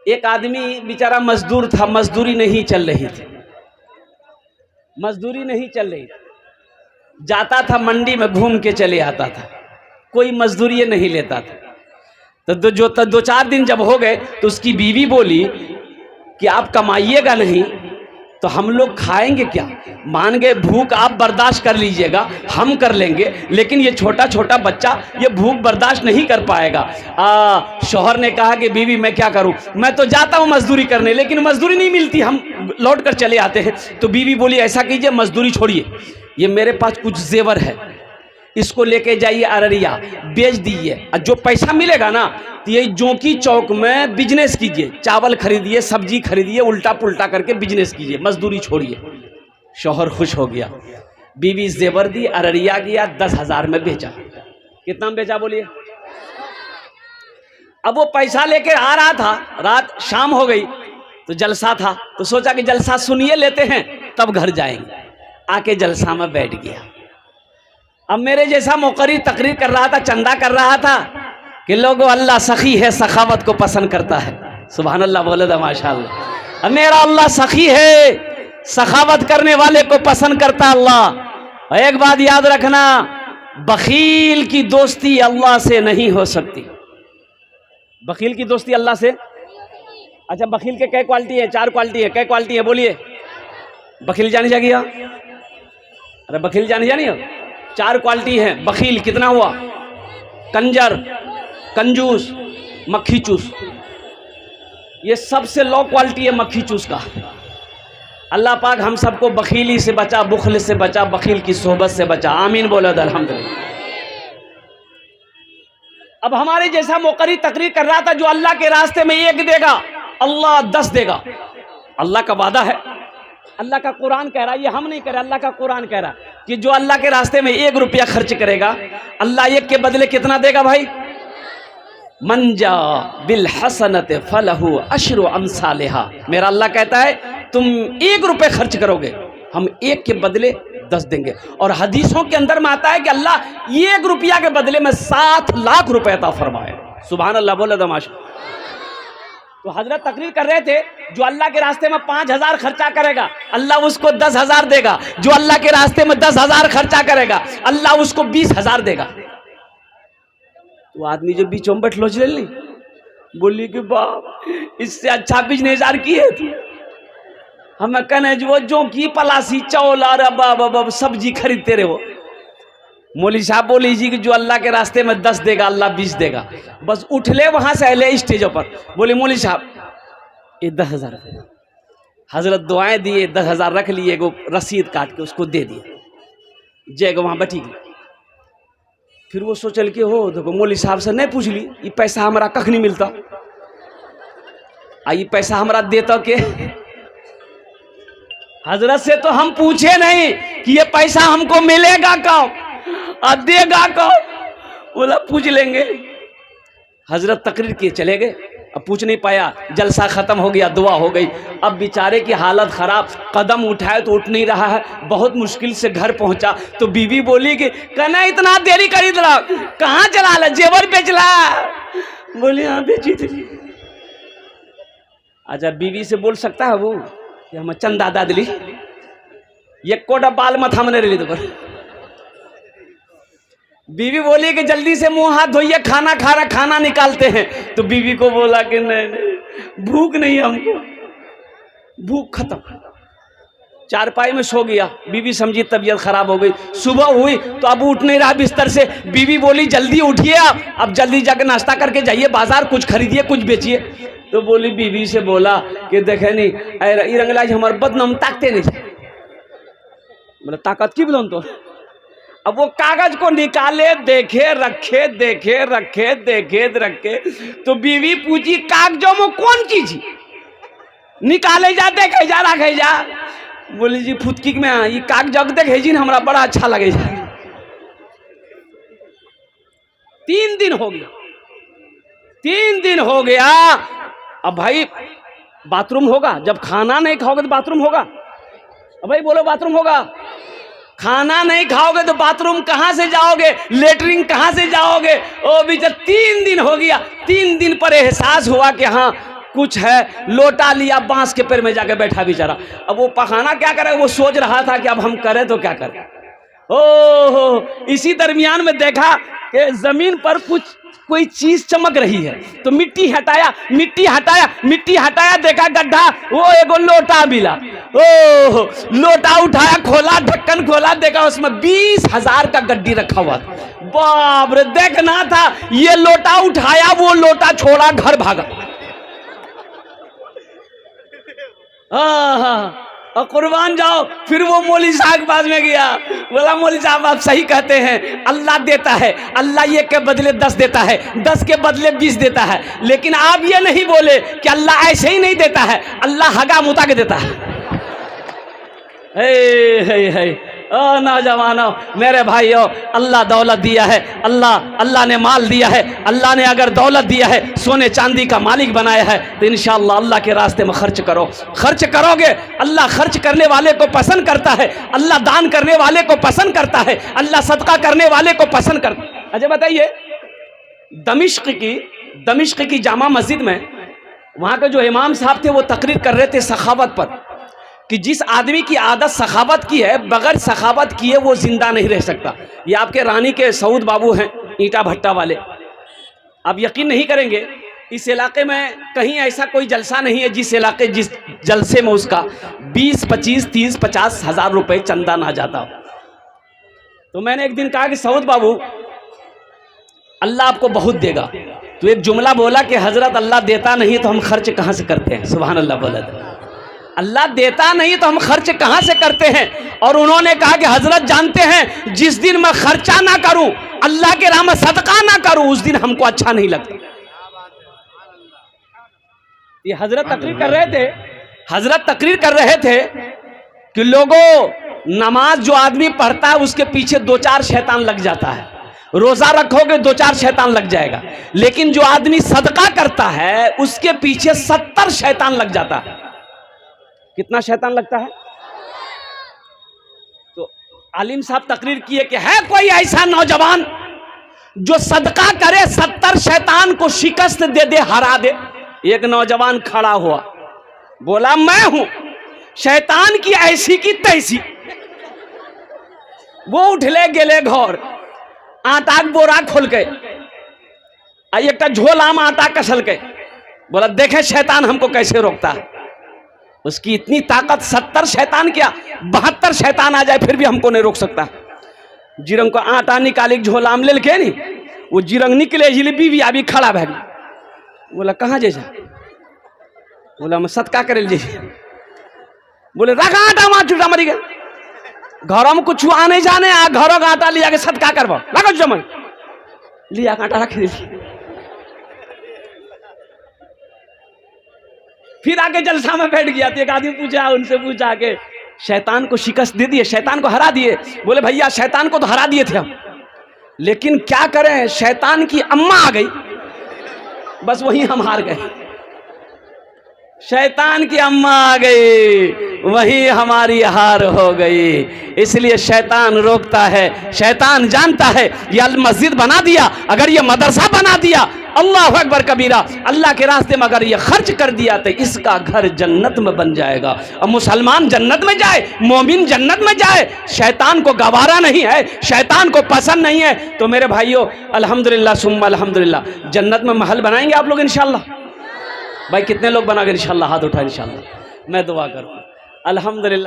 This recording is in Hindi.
एक आदमी बेचारा मजदूर था, मजदूरी नहीं चल रही थी, मजदूरी नहीं चल रही थी। जाता था मंडी में, घूम के चले आता था, कोई मजदूरी नहीं लेता था। तो दो चार दिन जब हो गए तो उसकी बीवी बोली कि आप कमाइएगा नहीं तो हम लोग खाएंगे क्या? मान गए भूख आप बर्दाश्त कर लीजिएगा, हम कर लेंगे, लेकिन ये छोटा छोटा बच्चा ये भूख बर्दाश्त नहीं कर पाएगा। शौहर ने कहा कि बीवी मैं क्या करूं, मैं तो जाता हूं मजदूरी करने, लेकिन मजदूरी नहीं मिलती, हम लौट कर चले आते हैं। तो बीवी बोली ऐसा कीजिए, मजदूरी छोड़िए, ये मेरे पास कुछ जेवर है, इसको लेके जाइए अररिया, बेच दीजिए, और जो पैसा मिलेगा ना तो ये जोंकी चौक में बिजनेस कीजिए, चावल खरीदिए, सब्जी खरीदिए, उल्टा पुल्टा करके बिजनेस कीजिए, मजदूरी छोड़िए। शौहर खुश हो गया, बीवी जेवर दी, अररिया गया, 10,000 में बेचा। कितना में बेचा बोलिए? अब वो पैसा लेके आ रहा था, रात शाम हो गई तो जलसा था, तो सोचा कि जलसा सुनिए लेते हैं तब घर जाएंगे। आके जलसा में बैठ गया। अब मेरे जैसा मुकर्री तकरीर कर रहा था, चंदा कर रहा था कि लोगों अल्लाह सखी है, सखावत को पसंद करता है। सुभान अल्लाह बोले तो माशाअल्लाह। अब मेरा अल्लाह सखी है, सखावत करने वाले को पसंद करता अल्लाह। और एक बात याद रखना, बखील की दोस्ती अल्लाह से नहीं हो सकती। बखील की दोस्ती अल्लाह से, अच्छा बखील के कई क्वालिटी है? 4 क्वालिटी है। कई क्वालिटी है बोलिए? बखील जानी जाएगी? अरे बखील जानी जानी हो? 4 क्वालिटी है बखील। कितना हुआ? कंजर, कंजूस, मक्खी चूस। ये सबसे लो क्वालिटी है मक्खी चूस का। अल्लाह पाक हम सबको बखीली से बचा, बुखल से बचा, बखील की सोहबत से बचा। आमीन बोलो अल्हम्दुलिल्लाह। अब हमारे जैसा मुकर्री तकरीर कर रहा था, जो अल्लाह के रास्ते में 1 देगा अल्लाह 10 देगा। अल्लाह का वादा है, अल्लाह का कुरान कह रहा है, ये हम नहीं कह रहे, अल्लाह का कुरान कह रहा है कि जो अल्लाह के रास्ते में 1 रुपया खर्च करेगा, अल्लाह 1 के बदले कितना देगा भाई? मंजा बिल हसनत फलहु अशरु अमसालिहा। मेरा अल्लाह कहता है तुम 1 रुपये खर्च करोगे, हम 1 के बदले 10 देंगे। और हदीसों के अंदर में आता है कि अल्लाह 1 रुपया के बदले में 7 लाख रुपए अता फरमाए। सुभान अल्लाह बोले दमाश। तो हजरत तकरीर कर रहे थे, जो अल्लाह के रास्ते में 5,000 खर्चा करेगा अल्लाह उसको 10,000 देगा। जो अल्लाह के रास्ते में 10,000 खर्चा करेगा अल्लाह उसको 20,000 देगा। तो आदमी जो बीच में बैठ लोच ले ली, बोली कि बाप इससे अच्छा बिजनेस यार की है। हमें कहने जो की पलासी चौल और सब्जी खरीदते रहे हो। मौली साहब बोली जी कि जो अल्लाह के रास्ते में 10 देगा अल्लाह 20 देगा। बस उठले वहां से अले स्टेजों पर, बोले मौली साहब ये 10,000। हजरत दुआएं दिए, 10,000 रख लिए, एगो रसीद काट के उसको दे दिए, जय वहां बैठी गई। फिर वो सोचल कि हो देखो मौली साहब से नहीं पूछ ली, ये पैसा हमारा कख नहीं मिलता, ये पैसा हमारा देता के? हजरत से तो हम पूछे नहीं कि ये पैसा हमको मिलेगा कब और देगा कब, बोला पूछ लेंगे। हजरत तकरीर किए चले गए, अब पूछ नहीं पाया, जलसा खत्म हो गया, दुआ हो गई। अब बेचारे की हालत खराब, कदम उठाए तो उठ नहीं रहा है, बहुत मुश्किल से घर पहुंचा। तो बीवी बोली कि कहना इतना देरी करी रहा, कहाँ चला ला? जेवर बेचला? बोली हाँ बेची थी। अच्छा बीवी से बोल सकता है वो कि हम चंदा दा दिली, ये कोटा बाल मत हमने रही तो पर। बीवी बोली कि जल्दी से मुंह हाथ धोइए, खाना खा रहा, खाना निकालते हैं। तो बीवी को बोला कि नहीं भूख नहीं, हमको भूख खत्म। चारपाई में सो गया। बीवी समझी तबीयत खराब हो गई। सुबह हुई तो अब उठ नहीं रहा बिस्तर से। बीवी बोली जल्दी उठिए, आप अब जल्दी जाकर नाश्ता करके जाइए बाजार, कुछ खरीदिए कुछ बेचिए। तो बोली बीवी से बोला कि देखे नहीं रंगलाज हमारे बदनाम ताकते नहीं, बोले ताकत की बोलो तो। अब वो कागज को निकाले, देखे रखे, देखे रखे, देखे रखे। तो बीवी पूछी कागजों में कौन चीज निकाले जा, देखे जा, रखे जा। बोली जी फुटकी में ये कागज देखे जी हमारा बड़ा अच्छा लगे। 3 दिन हो गया, 3 दिन हो गया। अब भाई बाथरूम होगा, जब खाना नहीं खाओगे तो बाथरूम होगा। अब भाई बोलो बाथरूम होगा? खाना नहीं खाओगे तो बाथरूम कहां से जाओगे? लेटरिन कहां से जाओगे? ओ बेचारा 3 दिन हो गया। 3 दिन पर एहसास हुआ कि हाँ कुछ है, लोटा लिया, बांस के पेड़ में जाके बैठा बेचारा। अब वो पखाना क्या करे, वो सोच रहा था कि अब हम करें तो क्या करें। ओहो, इसी दरमियान में देखा कि जमीन पर कोई चीज चमक रही है, तो मिट्टी हटाया, देखा गड्ढा, वो एगो लोटा मिला। ओह, लोटा उठाया, खोला, ढक्कन खोला, देखा उसमें 20,000 का गड्डी रखा हुआ था। बाप रे, देखना था, ये लोटा उठाया, वो लोटा छोड़ा, घर भागा। हाँ, और कुर्बान जाओ। फिर वो मौलवी साहब के पास में गया, बोला मौलवी साहब आप सही कहते हैं, अल्लाह देता है, अल्लाह ये के बदले 10 देता है, 10 के बदले 20 देता है, लेकिन आप ये नहीं बोले कि अल्लाह ऐसे ही नहीं देता है, अल्लाह हगा मुता के देता है। ओ नौजवानों, मेरे भाइयों, अल्लाह दौलत दिया है, अल्लाह ने माल दिया है, अल्लाह ने अगर दौलत दिया है, सोने चांदी का मालिक बनाया है, तो इंशाअल्लाह अल्लाह के रास्ते में खर्च करो। खर्च करोगे, अल्लाह खर्च करने वाले को पसंद करता है, अल्लाह दान करने वाले को पसंद करता है, अल्लाह सदका करने वाले को पसंद करता है। अच्छा बताइए, दमिश्क की जामा मस्जिद में वहाँ के जो इमाम साहब थे, वो तकरीर कर रहे थे सखावत पर, कि जिस आदमी की आदत सखावत की है, बगैर सखावत किए वो जिंदा नहीं रह सकता। ये आपके रानी के सऊद बाबू हैं, ईंटा भट्टा वाले। आप यकीन नहीं करेंगे, इस इलाके में कहीं ऐसा कोई जलसा नहीं है जिस जलसे में उसका 20, 25, 30, 50 हज़ार रुपये चंदा ना जाता हो। तो मैंने एक दिन कहा कि सऊद बाबू, अल्लाह आपको बहुत देगा। तो एक जुमला बोला कि हजरत अल्लाह देता नहीं तो हम खर्च कहाँ से करते हैं। सुभान अल्लाह बोला था, अल्लाह देता नहीं तो हम खर्च कहाँ से करते हैं। और उन्होंने कहा कि हजरत जानते हैं, जिस दिन मैं खर्चा ना करूं, अल्लाह के राह में सदका ना करूं, उस दिन हमको अच्छा नहीं लगता। ये हजरत तकरीर कर रहे थे कि लोगों, नमाज जो आदमी पढ़ता है उसके पीछे 2-4 शैतान लग जाता है। रोजा रखोगे 2-4 शैतान लग जाएगा, लेकिन जो आदमी सदका करता है उसके पीछे 70 शैतान लग जाता है। कितना शैतान लगता है? तो आलिम साहब तकरीर किए कि है कोई ऐसा नौजवान जो सदका करे, 70 शैतान को शिकस्त दे दे, हरा दे। एक नौजवान खड़ा हुआ, बोला मैं हूं, शैतान की ऐसी की तैसी। वो उठले गेले घर, आटा के बोरा खोल के, एक झोला में आटा कसल के, बोला देखे शैतान हमको कैसे रोकता है। उसकी इतनी ताकत, 70 शैतान क्या, 72 शैतान आ जाए फिर भी हमको नहीं रोक सकता। जिरंग को आटा निकाली झोला में ले के नहीं, वो जिरंग निकले, जिलेबी भी अभी खड़ा भैग। बोला कहाँ जैसा? बोला मैं सदका करे जी। बोले रखा आटा वहां, चूटा मरी गया। घरों में कुछ आने जाने, घरों का आटा लिया के सदका करवा, रखो जमन लिया आटा रख दी। फिर आके जलसा में बैठ गया। तो एक आदमी उनसे पूछा कि शैतान को शिकस्त दे दिए, शैतान को हरा दिए? बोले भैया शैतान को तो हरा दिए थे हम, लेकिन क्या करें, शैतान की अम्मा आ गई, बस वही हम हार गए। शैतान की अम्मा आ गई, वही हमारी हार हो गई। इसलिए शैतान रोकता है, शैतान जानता है ये मस्जिद बना दिया, अगर ये मदरसा बना दिया, अल्लाह अकबर कबीरा, अल्लाह के रास्ते में अगर ये खर्च कर दिया तो इसका घर जन्नत में बन जाएगा। और मुसलमान जन्नत में जाए, मोमिन जन्नत में जाए, शैतान को गवारा नहीं है, शैतान को पसंद नहीं है। तो मेरे भाइयों, अल्हम्दुलिल्लाह सुम्मा अल्हम्दुलिल्लाह, जन्नत में महल बनाएंगे आप लोग इंशाअल्लाह। भाई कितने लोग बनाएंगे इंशाअल्लाह? हाथ उठाए इंशाअल्लाह, मैं दुआ करूँ। अल्हम्दुलिल्लाह।